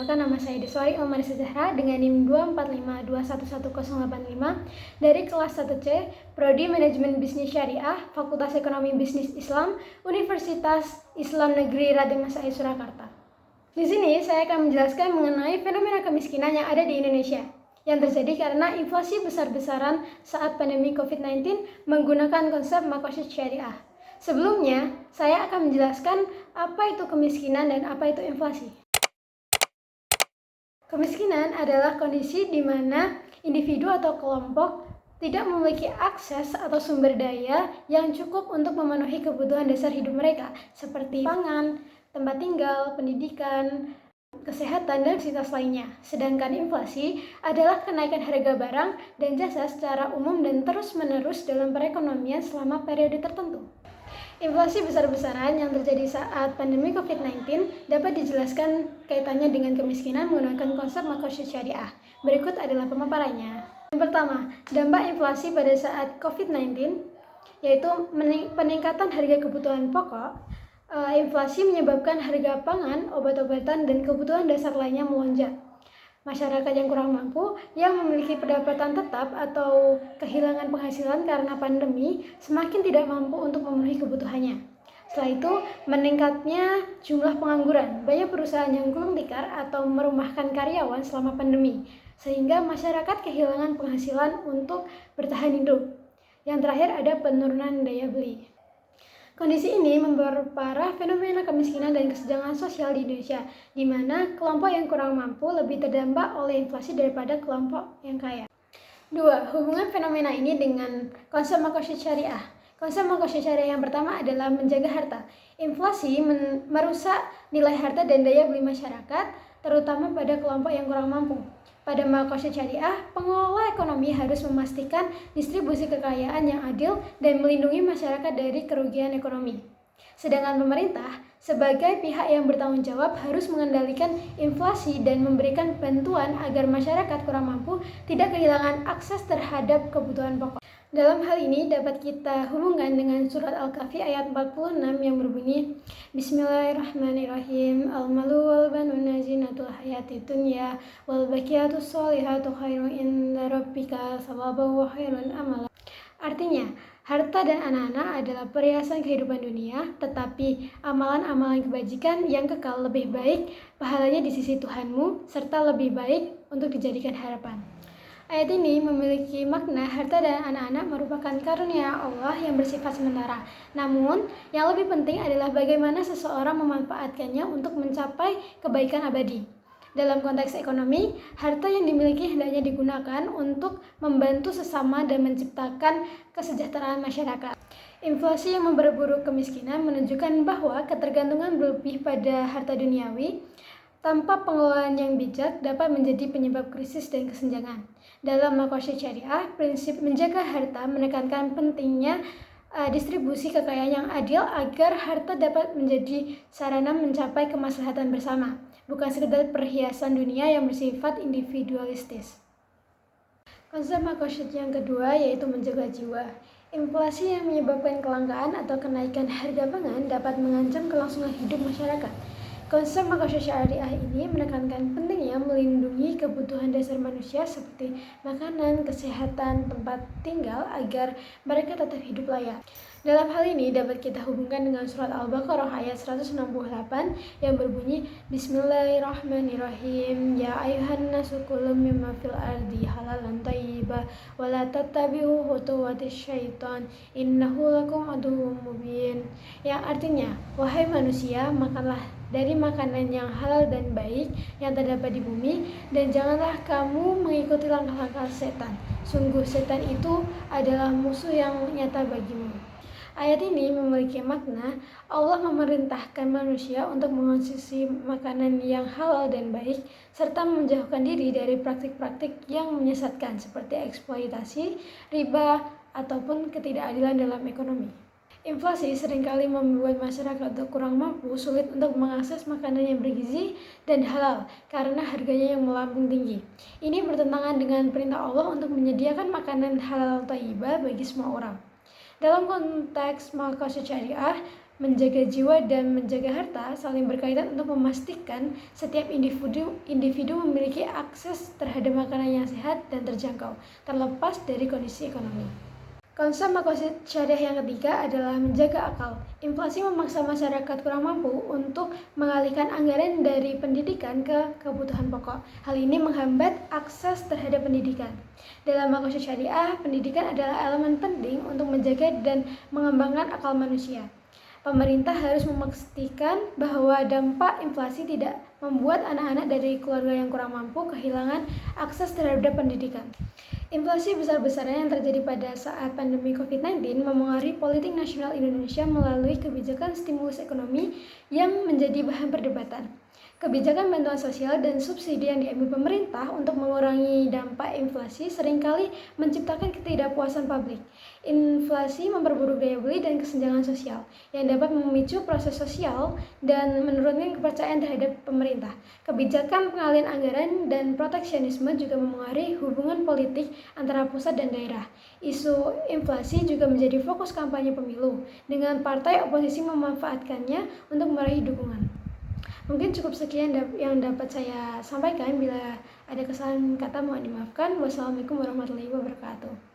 Perkenalkan, nama saya Deswari Ilmari Sejahtera dengan NIM 245211085 dari kelas 1C, Prodi Manajemen Bisnis Syariah, Fakultas Ekonomi Bisnis Islam, Universitas Islam Negeri Raden Masai Surakarta. Di sini saya akan menjelaskan mengenai fenomena kemiskinan yang ada di Indonesia yang terjadi karena inflasi besar-besaran saat pandemi COVID-19 menggunakan konsep makosyid syariah. Sebelumnya, saya akan menjelaskan apa itu kemiskinan dan apa itu inflasi. Kemiskinan adalah kondisi di mana individu atau kelompok tidak memiliki akses atau sumber daya yang cukup untuk memenuhi kebutuhan dasar hidup mereka, seperti pangan, tempat tinggal, pendidikan, kesehatan, dan fasilitas lainnya. Sedangkan inflasi adalah kenaikan harga barang dan jasa secara umum dan terus-menerus dalam perekonomian selama periode tertentu. Inflasi besar-besaran yang terjadi saat pandemi COVID-19 dapat dijelaskan kaitannya dengan kemiskinan menggunakan konsep makosyid syariah. Berikut adalah pemaparannya. Yang pertama, dampak inflasi pada saat COVID-19 yaitu peningkatan harga kebutuhan pokok. Inflasi menyebabkan harga pangan, obat-obatan, dan kebutuhan dasar lainnya melonjak. Masyarakat yang kurang mampu, yang memiliki pendapatan tetap atau kehilangan penghasilan karena pandemi, semakin tidak mampu untuk memenuhi kebutuhannya. Setelah itu, meningkatnya jumlah pengangguran. Banyak perusahaan yang gulung tikar atau merumahkan karyawan selama pandemi, sehingga masyarakat kehilangan penghasilan untuk bertahan hidup. Yang terakhir ada penurunan daya beli. Kondisi ini memperparah fenomena kemiskinan dan kesenjangan sosial di Indonesia, di mana kelompok yang kurang mampu lebih terdampak oleh inflasi daripada kelompok yang kaya. 2. Hubungan fenomena ini dengan konsep makosyid syariah. Konsep makosyid syariah yang pertama adalah menjaga harta. Inflasi merusak nilai harta dan daya beli masyarakat, terutama pada kelompok yang kurang mampu. Pada makosyid syariah, pengelola ekonomi harus memastikan distribusi kekayaan yang adil dan melindungi masyarakat dari kerugian ekonomi. Sedangkan pemerintah, sebagai pihak yang bertanggung jawab, harus mengendalikan inflasi dan memberikan bantuan agar masyarakat kurang mampu tidak kehilangan akses terhadap kebutuhan pokok. Dalam hal ini dapat kita hubungkan dengan surat Al-Kahfi ayat 46 yang berbunyi Bismillahirrahmanirrahim Al-malu wal banuna zinatul hayati dunya wal baqiyatus sholihatu khairun inda rabbika thawaban wa khairun amala. Artinya, harta dan anak-anak adalah perhiasan kehidupan dunia, tetapi amalan-amalan kebajikan yang kekal lebih baik pahalanya di sisi Tuhanmu serta lebih baik untuk dijadikan harapan. Ayat ini memiliki makna harta dan anak-anak merupakan karunia Allah yang bersifat sementara. Namun, yang lebih penting adalah bagaimana seseorang memanfaatkannya untuk mencapai kebaikan abadi. Dalam konteks ekonomi, harta yang dimiliki hendaknya digunakan untuk membantu sesama dan menciptakan kesejahteraan masyarakat. Inflasi yang memperburuk kemiskinan menunjukkan bahwa ketergantungan berlebih pada harta duniawi tanpa pengelolaan yang bijak dapat menjadi penyebab krisis dan kesenjangan. Dalam makosyid syariah, prinsip menjaga harta menekankan pentingnya distribusi kekayaan yang adil agar harta dapat menjadi sarana mencapai kemaslahatan bersama, bukan sekedar perhiasan dunia yang bersifat individualistis. Konsep makosyid yang kedua yaitu menjaga jiwa. Inflasi yang menyebabkan kelangkaan atau kenaikan harga pangan dapat mengancam kelangsungan hidup masyarakat. Konsep makosyid syariah ini menekankan pentingnya melindungi kebutuhan dasar manusia seperti makanan, kesehatan, tempat tinggal agar mereka tetap hidup layak. Dalam hal ini dapat kita hubungkan dengan surat Al-Baqarah ayat 168 yang berbunyi Bismillahirrahmanirrahim Ya ayuhan nasu kulu mimma fil ardi halalan thayyibah wa la tattabi'u khutuwatis syaitan innahu lakum aduwwum mubin. Yang artinya, wahai manusia, makanlah dari makanan yang halal dan baik yang terdapat di bumi, dan janganlah kamu mengikuti langkah-langkah setan. Sungguh setan itu adalah musuh yang nyata bagimu. Ayat ini memiliki makna Allah memerintahkan manusia untuk mengonsumsi makanan yang halal dan baik, serta menjauhkan diri dari praktik-praktik yang menyesatkan seperti eksploitasi, riba, ataupun ketidakadilan dalam ekonomi. Inflasi seringkali membuat masyarakat kurang mampu sulit untuk mengakses makanan yang bergizi dan halal karena harganya yang melambung tinggi. Ini bertentangan dengan perintah Allah untuk menyediakan makanan halal thayyibah bagi semua orang. Dalam konteks makosyid syariah, Menjaga jiwa dan menjaga harta saling berkaitan untuk memastikan setiap individu memiliki akses terhadap makanan yang sehat dan terjangkau, terlepas dari kondisi ekonomi. Konsep makosid syariah yang ketiga adalah menjaga akal. Inflasi memaksa masyarakat kurang mampu untuk mengalihkan anggaran dari pendidikan ke kebutuhan pokok. Hal ini menghambat akses terhadap pendidikan. Dalam makosid syariah, pendidikan adalah elemen penting untuk menjaga dan mengembangkan akal manusia. Pemerintah harus memastikan bahwa dampak inflasi tidak membuat anak-anak dari keluarga yang kurang mampu kehilangan akses terhadap pendidikan. Inflasi besar-besaran yang terjadi pada saat pandemi COVID-19 memengaruhi politik nasional Indonesia melalui kebijakan stimulus ekonomi yang menjadi bahan perdebatan. Kebijakan bantuan sosial dan subsidi yang diambil pemerintah untuk mengurangi dampak inflasi seringkali menciptakan ketidakpuasan publik. Inflasi memperburuk daya beli dan kesenjangan sosial, yang dapat memicu proses sosial dan menurunkan kepercayaan terhadap pemerintah. Kebijakan pengalihan anggaran dan proteksionisme juga memengaruhi hubungan politik antara pusat dan daerah. Isu inflasi juga menjadi fokus kampanye pemilu, dengan partai oposisi memanfaatkannya untuk meraih dukungan. Mungkin cukup sekian yang dapat saya sampaikan. Bila ada kesalahan kata mohon dimaafkan. Wassalamualaikum warahmatullahi wabarakatuh.